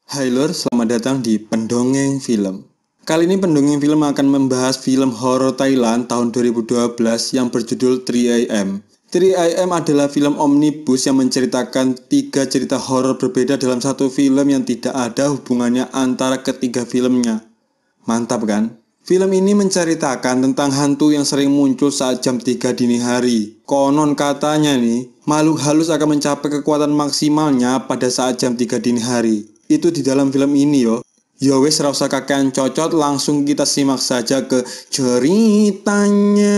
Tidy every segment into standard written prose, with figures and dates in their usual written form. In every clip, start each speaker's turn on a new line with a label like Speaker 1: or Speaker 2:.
Speaker 1: Hai Lur, selamat datang di Pendongeng Film. Kali ini Pendongeng Film akan membahas film horor Thailand tahun 2012 yang berjudul 3AM. 3AM adalah film omnibus yang menceritakan 3 cerita horor berbeda dalam satu film yang tidak ada hubungannya antara ketiga filmnya. Mantap kan? Film ini menceritakan tentang hantu yang sering muncul saat jam 3 dini hari. Konon katanya nih, makhluk halus akan mencapai kekuatan maksimalnya pada saat jam 3 dini hari. Itu di dalam film ini yo. Yo wes ra usah kakean cocot, langsung kita simak saja ke ceritanya.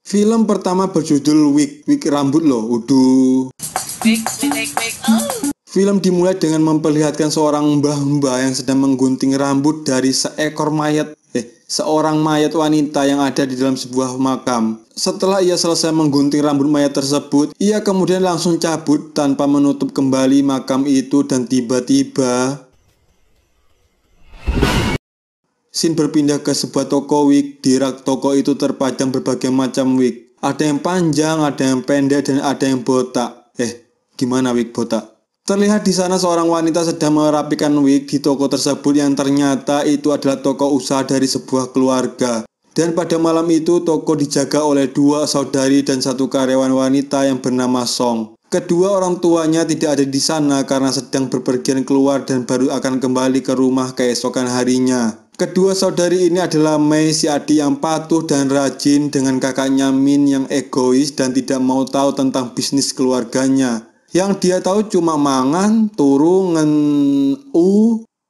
Speaker 1: Film pertama berjudul Wig rambut loh, uduh. Film dimulai dengan memperlihatkan seorang mbah-mbah yang sedang menggunting rambut dari seorang mayat wanita yang ada di dalam sebuah makam. Setelah ia selesai menggunting rambut mayat tersebut, ia kemudian langsung cabut tanpa menutup kembali makam itu dan tiba-tiba scene berpindah ke sebuah toko wig. Di rak toko itu terpajang berbagai macam wig. Ada yang panjang, ada yang pendek, dan ada yang botak. Gimana wig botak? Terlihat di sana seorang wanita sedang merapikan wig di toko tersebut yang ternyata itu adalah toko usaha dari sebuah keluarga. Dan pada malam itu toko dijaga oleh 2 saudari dan 1 karyawan wanita yang bernama Song. Kedua orang tuanya tidak ada di sana karena sedang bepergian keluar dan baru akan kembali ke rumah keesokan harinya. Kedua saudari ini adalah Mei, si adik yang patuh dan rajin, dengan kakaknya Min yang egois dan tidak mau tahu tentang bisnis keluarganya. Yang dia tahu cuma mangan, turu,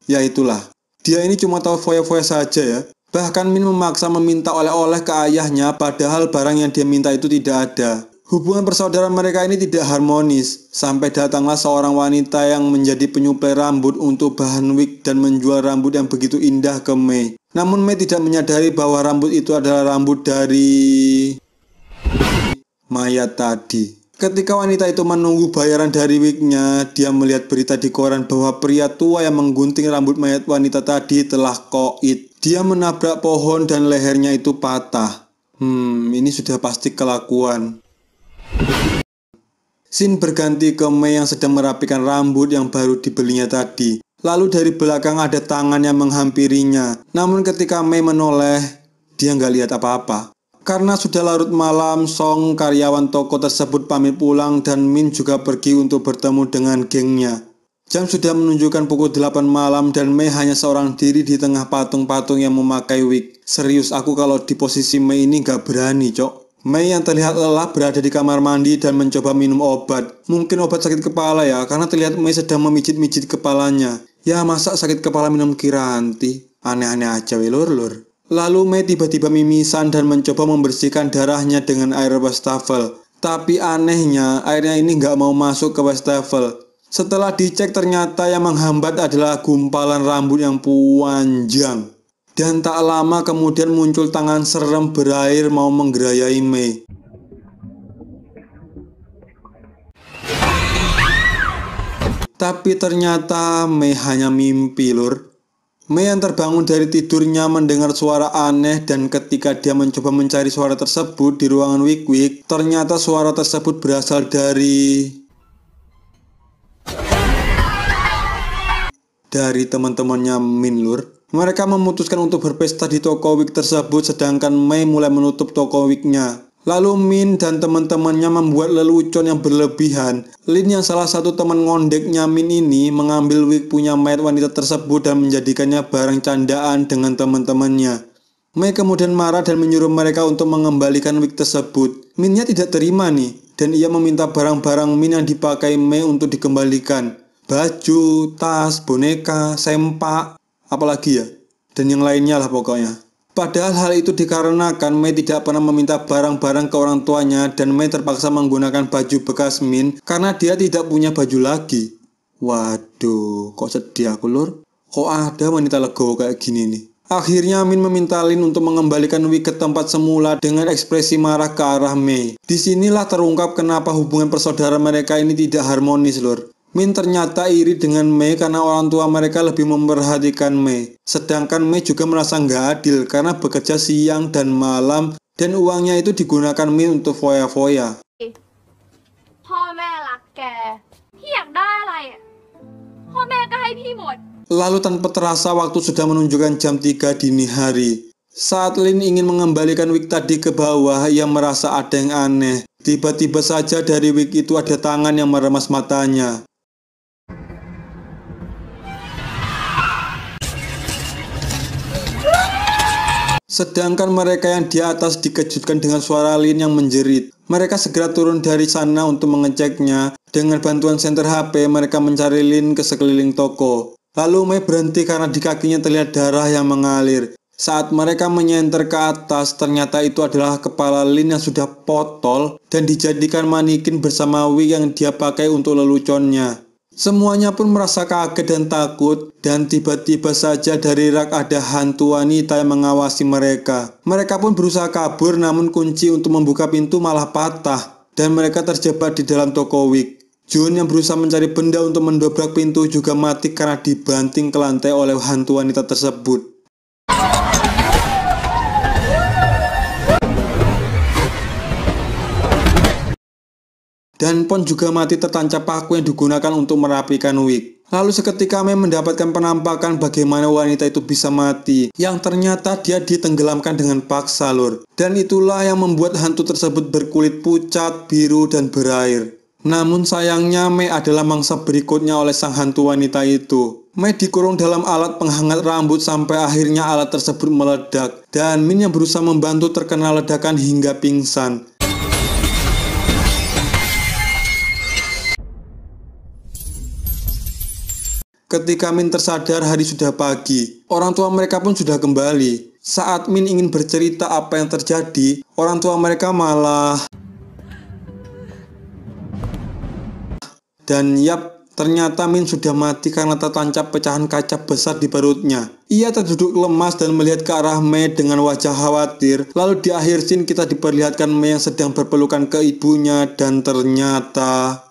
Speaker 1: ya itulah. Dia ini cuma tahu foya-foya saja ya. Bahkan Min memaksa meminta oleh-oleh ke ayahnya padahal barang yang dia minta itu tidak ada. Hubungan persaudaraan mereka ini tidak harmonis, sampai datanglah seorang wanita yang menjadi penyuplai rambut untuk bahan wig dan menjual rambut yang begitu indah ke Mei. Namun Mei tidak menyadari bahwa rambut itu adalah rambut dari mayat tadi. Ketika wanita itu menunggu bayaran dari wignya, dia melihat berita di koran bahwa pria tua yang menggunting rambut mayat wanita tadi telah koit. Dia menabrak pohon dan lehernya itu patah. Ini sudah pasti kelakuan. Scene berganti ke Mei yang sedang merapikan rambut yang baru dibelinya tadi. Lalu dari belakang ada tangan yang menghampirinya. Namun ketika Mei menoleh, dia nggak lihat apa-apa. Karena sudah larut malam, Song, karyawan toko tersebut, pamit pulang dan Min juga pergi untuk bertemu dengan gengnya. Jam sudah menunjukkan pukul 8 malam dan Mei hanya seorang diri di tengah patung-patung yang memakai wig. Serius, aku kalau di posisi Mei ini nggak berani, cok. Mei yang terlihat lelah berada di kamar mandi dan mencoba minum obat. Mungkin obat sakit kepala ya, karena terlihat Mei sedang memijit-mijit kepalanya. Ya masa sakit kepala minum Kiranti? Aneh-aneh aja lur. Lalu Mei tiba-tiba mimisan dan mencoba membersihkan darahnya dengan air wastafel. Tapi anehnya airnya ini nggak mau masuk ke wastafel. Setelah dicek ternyata yang menghambat adalah gumpalan rambut yang panjang. Dan tak lama kemudian muncul tangan serem berair mau menggerayai Mei. Tapi ternyata Mei hanya mimpi lur. Mei yang terbangun dari tidurnya mendengar suara aneh dan ketika dia mencoba mencari suara tersebut di ruangan wig, ternyata suara tersebut berasal dari teman-temannya Min lur. Mereka memutuskan untuk berpesta di toko wig tersebut sedangkan Mei mulai menutup toko wignya. Lalu Min dan teman-temannya membuat lelucon yang berlebihan. Lin yang salah satu teman ngondeknya Min ini mengambil wig punya mayat wanita tersebut dan menjadikannya barang candaan dengan teman-temannya. Mei kemudian marah dan menyuruh mereka untuk mengembalikan wig tersebut. Minnya tidak terima nih dan ia meminta barang-barang Min yang dipakai Mei untuk dikembalikan. Baju, tas, boneka, sempak, apalagi ya, dan yang lainnya lah pokoknya. Padahal hal itu dikarenakan Mei tidak pernah meminta barang-barang ke orang tuanya dan Mei terpaksa menggunakan baju bekas Min karena dia tidak punya baju lagi. Waduh, kok sedih aku lur. Kok ada wanita legowo kayak gini nih. Akhirnya Min meminta Lin untuk mengembalikan Wick ke tempat semula dengan ekspresi marah ke arah Mei. Disinilah terungkap kenapa hubungan persaudaraan mereka ini tidak harmonis, Lur. Min ternyata iri dengan Mei karena orang tua mereka lebih memperhatikan Mei. Sedangkan Mei juga merasa nggak adil karena bekerja siang dan malam dan uangnya itu digunakan Min untuk foya-foya.
Speaker 2: พ่อแม่รักแกพี่อยากได้อะไรอ่ะพ่อแม่ก็ให้พี่หมด
Speaker 1: Lalu tanpa terasa waktu sudah menunjukkan jam 3 dini hari. Saat Lin ingin mengembalikan Wick tadi ke bawah, ia merasa ada yang aneh. Tiba-tiba saja dari Wick itu ada tangan yang meremas matanya. Sedangkan mereka yang di atas dikejutkan dengan suara Lin yang menjerit. Mereka segera turun dari sana untuk mengeceknya. Dengan bantuan senter HP, mereka mencari Lin ke sekeliling toko. Lalu Mei berhenti karena di kakinya terlihat darah yang mengalir. Saat mereka menyenter ke atas, ternyata itu adalah kepala Lin yang sudah potol dan dijadikan manikin bersama wig yang dia pakai untuk leluconnya. Semuanya pun merasa kaget dan takut, dan tiba-tiba saja dari rak ada hantu wanita yang mengawasi mereka. Mereka pun berusaha kabur, namun kunci untuk membuka pintu malah patah, dan mereka terjebak di dalam toko wig. Jun yang berusaha mencari benda untuk mendobrak pintu juga mati karena dibanting ke lantai oleh hantu wanita tersebut. Dan Pon juga mati tertancap paku yang digunakan untuk merapikan wig. Lalu seketika Mei mendapatkan penampakan bagaimana wanita itu bisa mati, yang ternyata dia ditenggelamkan dengan paksa, Lur. Dan itulah yang membuat hantu tersebut berkulit pucat, biru, dan berair. Namun sayangnya Mei adalah mangsa berikutnya oleh sang hantu wanita itu. Mei dikurung dalam alat penghangat rambut sampai akhirnya alat tersebut meledak. Dan Min yang berusaha membantu terkena ledakan hingga pingsan. Ketika Min tersadar, hari sudah pagi. Orang tua mereka pun sudah kembali. Saat Min ingin bercerita apa yang terjadi, orang tua mereka malah... Dan yap, ternyata Min sudah mati karena tertancap pecahan kaca besar di perutnya. Ia terduduk lemas dan melihat ke arah Mei dengan wajah khawatir. Lalu di akhir scene kita diperlihatkan Mei yang sedang berpelukan ke ibunya dan ternyata...